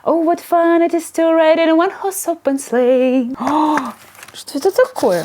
Oh, what fun it is to ride in a one-horse open sleigh. Что это такое?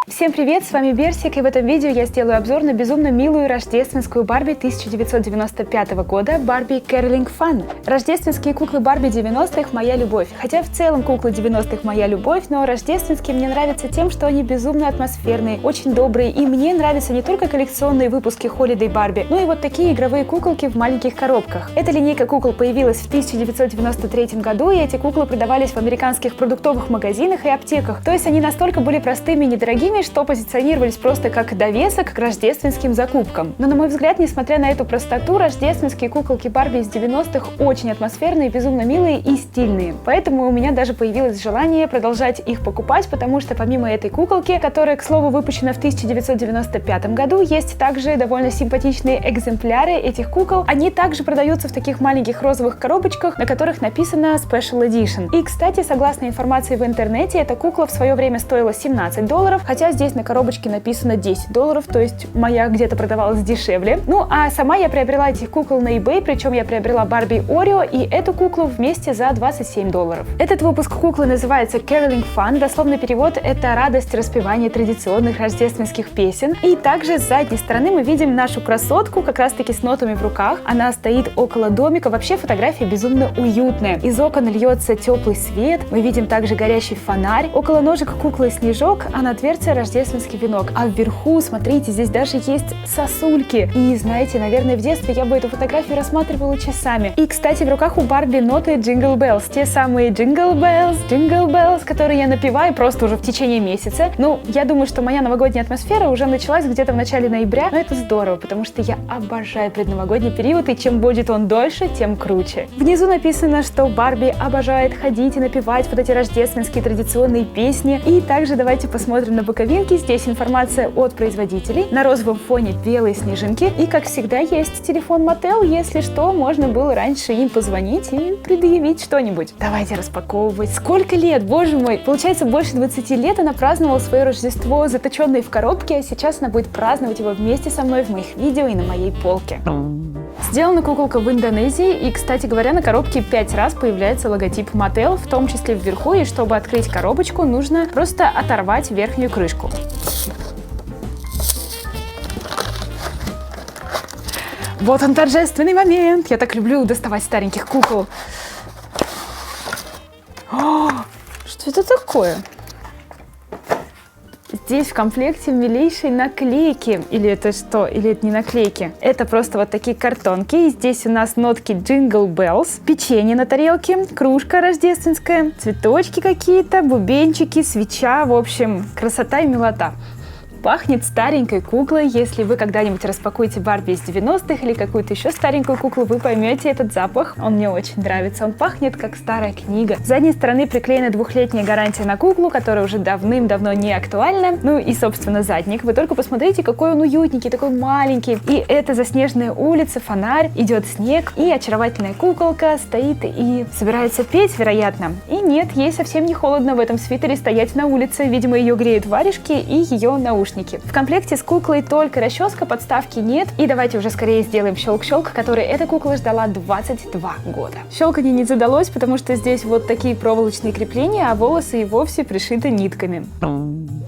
Всем привет, с вами Берсик, и в этом видео я сделаю обзор на безумно милую рождественскую Барби 1995 года Barbie Caroling Fun. Рождественские куклы Барби 90-х – моя любовь. Хотя в целом куклы 90-х – моя любовь, но рождественские мне нравятся тем, что они безумно атмосферные, очень добрые, и мне нравятся не только коллекционные выпуски Holiday Barbie, но и вот такие игровые куколки в маленьких коробках. Эта линейка кукол появилась в 1993 году, и эти куклы продавались в американских продуктовых магазинах и аптеках. То есть они настолько были простыми и недорогими, что позиционировались просто как довесок к рождественским закупкам. Но, на мой взгляд, несмотря на эту простоту, рождественские куколки Барби из 90-х очень атмосферные, безумно милые и стильные. Поэтому у меня даже появилось желание продолжать их покупать, потому что помимо этой куколки, которая, к слову, выпущена в 1995 году, есть также довольно симпатичные экземпляры этих кукол. Они также продаются в таких маленьких розовых коробочках, на которых написано Special Edition. И, кстати, согласно информации в интернете, эта кукла в свое время стоила $17, хотя здесь на коробочке написано $10, то есть моя где-то продавалась дешевле. Ну а сама я приобрела этих кукол на eBay, причем я приобрела Барби Орео и эту куклу вместе за $27. Этот выпуск куклы называется Caroling Fun, дословный перевод — это радость распевания традиционных рождественских песен. И также с задней стороны мы видим нашу красотку, как раз таки с нотами в руках. Она стоит около домика, вообще фотография безумно уютная. Из окон льется теплый свет, мы видим также горящий фонарь. Около ножек куклы снежок, а на дверце рождественский венок. А вверху, смотрите, здесь даже есть сосульки. И знаете, наверное, в детстве я бы эту фотографию рассматривала часами. И, кстати, в руках у Барби ноты Jingle Bells. Те самые Jingle Bells, которые я напеваю просто уже в течение месяца. Ну, я думаю, что моя новогодняя атмосфера уже началась где-то в начале ноября, но это здорово, потому что я обожаю предновогодний период, и чем будет он дольше, тем круче. Внизу написано, что Барби обожает ходить и напевать вот эти рождественские традиционные песни. И также давайте посмотрим на боковинки. Здесь информация от производителей. На розовом фоне белые снежинки. И, как всегда, есть телефон Mattel. Если что, можно было раньше им позвонить и предъявить что-нибудь. Давайте распаковывать. Сколько лет, боже мой! Получается, больше 20 лет она праздновала свое Рождество, заточенной в коробке, а сейчас она будет праздновать его вместе со мной в моих видео и на моей полке. Сделана куколка в Индонезии, и, кстати говоря, на коробке 5 раз появляется логотип Mattel, в том числе вверху, и чтобы открыть коробочку, нужно просто оторвать верхнюю крышку. Вот он, торжественный момент! Я так люблю доставать стареньких кукол. О, что это такое? Здесь в комплекте милейшие наклейки. Или это что? Или это не наклейки? Это просто вот такие картонки. И здесь у нас нотки Jingle Bells, печенье на тарелке, кружка рождественская, цветочки какие-то, бубенчики, свеча. В общем, красота и милота. Пахнет старенькой куклой. Если вы когда-нибудь распакуете Барби из 90-х или какую-то еще старенькую куклу, вы поймете этот запах. Он мне очень нравится. Он пахнет как старая книга. С задней стороны приклеена 2-летняя гарантия на куклу, которая уже давным-давно не актуальна. Ну и, собственно, задник. Вы только посмотрите, какой он уютненький, такой маленький. И это заснеженная улица, фонарь, идет снег, и очаровательная куколка стоит и собирается петь, вероятно. И нет, ей совсем не холодно в этом свитере стоять на улице. Видимо, ее греют варежки и ее наушники. В комплекте с куклой только расческа, подставки нет. И давайте уже скорее сделаем щелк-щелк, который эта кукла ждала 22 года. Щелканье не задалось, потому что здесь вот такие проволочные крепления, а волосы и вовсе пришиты нитками.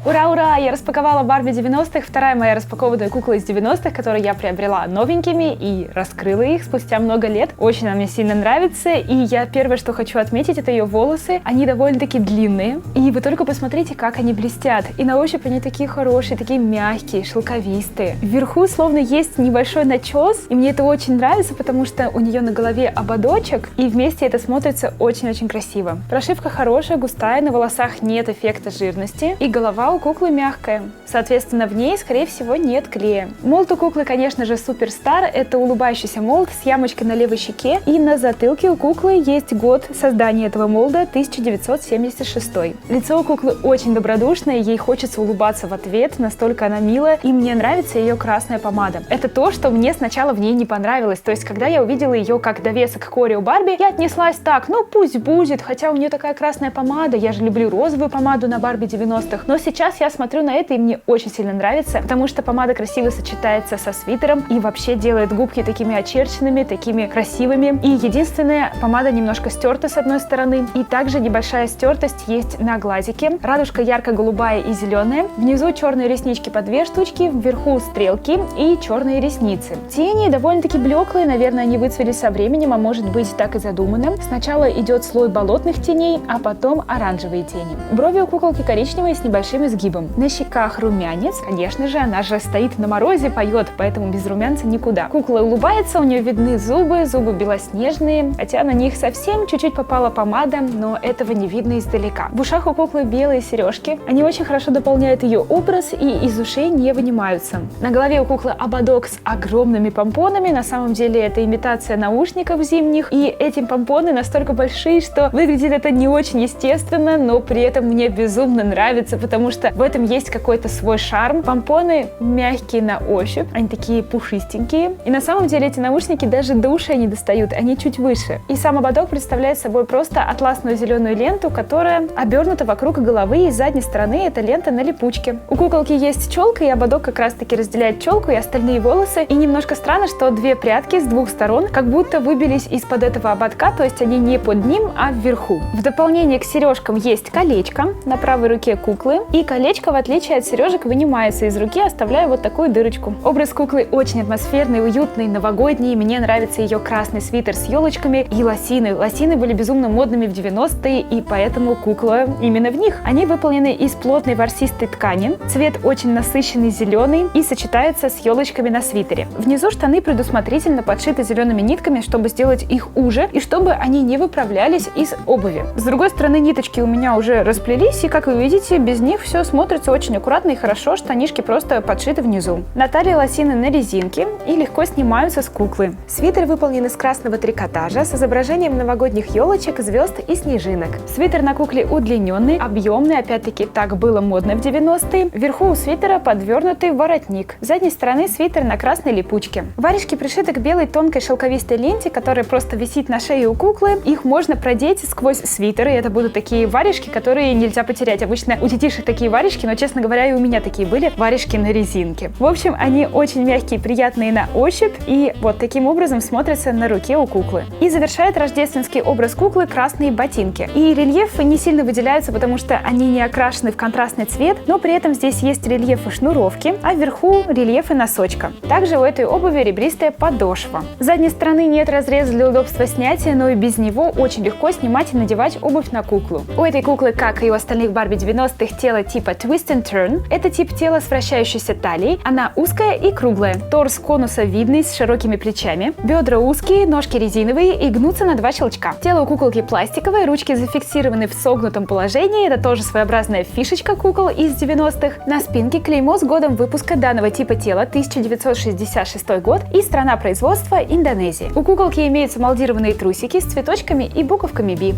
Ура, ура! Я распаковала Барби 90-х, вторая моя распакованная кукла из 90-х, которую я приобрела новенькими и раскрыла их спустя много лет. Очень она мне сильно нравится, и я первое, что хочу отметить, это ее волосы. Они довольно-таки длинные, и вы только посмотрите, как они блестят. И на ощупь они такие хорошие, такие мягкие, шелковистые. Вверху словно есть небольшой начес, и мне это очень нравится, потому что у нее на голове ободочек, и вместе это смотрится очень-очень красиво. Прошивка хорошая, густая, на волосах нет эффекта жирности, и голова у куклы мягкая. Соответственно, в ней, скорее всего, нет клея. Молд у куклы, конечно же, суперстар. Это улыбающийся молд с ямочкой на левой щеке, и на затылке у куклы есть год создания этого молда — 1976. Лицо у куклы очень добродушное, ей хочется улыбаться в ответ, настолько она милая, и мне нравится ее красная помада. Это то, что мне сначала в ней не понравилось. То есть, когда я увидела ее как довесок к Орео Барби, я отнеслась так, ну пусть будет, хотя у нее такая красная помада, я же люблю розовую помаду на Барби 90-х. Но сейчас я смотрю на это, и мне очень сильно нравится, потому что помада красиво сочетается со свитером и вообще делает губки такими очерченными, такими красивыми. И единственное, помада немножко стерта с одной стороны, и также небольшая стертость есть на глазике. Радужка ярко-голубая и зеленая. Внизу черные реснички по 2 штучки, вверху стрелки и черные ресницы. Тени довольно-таки блеклые, наверное, они выцвели со временем, а может быть так и задумано. Сначала идет слой болотных теней, а потом оранжевые тени. Брови у куколки коричневые с небольшим изгибом. На щеках румянец. Конечно же, она же стоит на морозе, поет, поэтому без румянца никуда. Кукла улыбается, у нее видны зубы белоснежные, хотя на них совсем чуть-чуть попала помада, но этого не видно издалека. В ушах у куклы белые сережки. Они очень хорошо дополняют ее образ и из ушей не вынимаются. На голове у куклы ободок с огромными помпонами. На самом деле это имитация наушников зимних. И эти помпоны настолько большие, что выглядит это не очень естественно, но при этом мне безумно нравится, потому что в этом есть какой-то свой шарм. Помпоны мягкие на ощупь, они такие пушистенькие. И на самом деле эти наушники даже до ушей не достают, они чуть выше. И сам ободок представляет собой просто атласную зеленую ленту, которая обернута вокруг головы, и с задней стороны эта лента на липучке. У куколки есть челка, и ободок как раз таки разделяет челку и остальные волосы. И немножко странно, что 2 прядки с 2 сторон как будто выбились из-под этого ободка, то есть они не под ним, а вверху. В дополнение к сережкам есть колечко на правой руке куклы, и колечко, в отличие от сережек, вынимается из руки, оставляя вот такую дырочку. Образ куклы очень атмосферный, уютный, новогодний. Мне нравится ее красный свитер с елочками и лосины. Лосины были безумно модными в 90-е, и поэтому кукла именно в них. Они выполнены из плотной ворсистой ткани. Цвет очень насыщенный зеленый и сочетается с елочками на свитере. Внизу штаны предусмотрительно подшиты зелеными нитками, чтобы сделать их уже и чтобы они не выправлялись из обуви. С другой стороны, ниточки у меня уже расплелись, и, как вы видите, без них все смотрится очень аккуратно и хорошо. Штанишки просто подшиты внизу. На талии лосины на резинке и легко снимаются с куклы. Свитер выполнен из красного трикотажа с изображением новогодних елочек, звезд и снежинок. Свитер на кукле удлиненный, объемный, опять-таки так было модно в 90-е. Вверху у свитера подвернутый воротник. С задней стороны свитер на красной липучке. Варежки пришиты к белой тонкой шелковистой ленте, которая просто висит на шее у куклы. Их можно продеть сквозь свитер, и это будут такие варежки, которые нельзя потерять. Обычно у детишек такие варежки, но, честно говоря, и у меня такие были варежки на резинке. В общем, они очень мягкие, приятные на ощупь, и вот таким образом смотрятся на руке у куклы. И завершает рождественский образ куклы красные ботинки. И рельефы не сильно выделяются, потому что они не окрашены в контрастный цвет, но при этом здесь есть рельефы шнуровки, а вверху рельефы носочка. Также у этой обуви ребристая подошва. С задней стороны нет разреза для удобства снятия, но и без него очень легко снимать и надевать обувь на куклу. У этой куклы, как и у остальных Барби 90-х, тело типа Twist and Turn. Это тип тела с вращающейся талией. Она узкая и круглая. Торс конусовидный с широкими плечами. Бедра узкие, ножки резиновые и гнутся на 2 щелчка. Тело у куколки пластиковое, ручки зафиксированы в согнутом положении. Это тоже своеобразная фишечка кукол из 90-х. На спинке клеймо с годом выпуска данного типа тела 1966 год и страна производства Индонезия. У куколки имеются молдированные трусики с цветочками и буковками Би.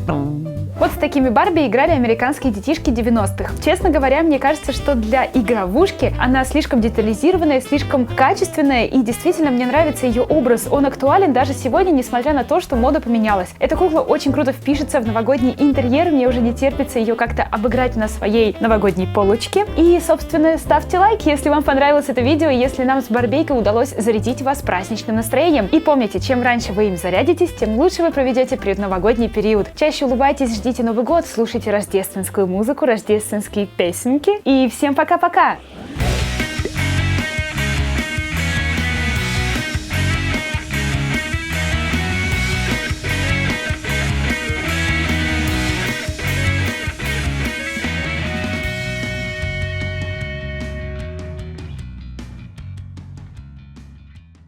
Вот с такими Барби играли американские детишки 90-х. Честно говоря, мне кажется, что для игровушки она слишком детализированная, слишком качественная, и действительно мне нравится ее образ. Он актуален даже сегодня, несмотря на то, что мода поменялась. Эта кукла очень круто впишется в новогодний интерьер, мне уже не терпится ее как-то обыграть на своей новогодней полочке. И, собственно, ставьте лайк, если вам понравилось это видео, если нам с Барбейкой удалось зарядить вас праздничным настроением. И помните, чем раньше вы им зарядитесь, тем лучше вы проведете предновогодний период. Чаще улыбайтесь, ждите Новый год, слушайте рождественскую музыку, рождественские песенки. И всем пока-пока!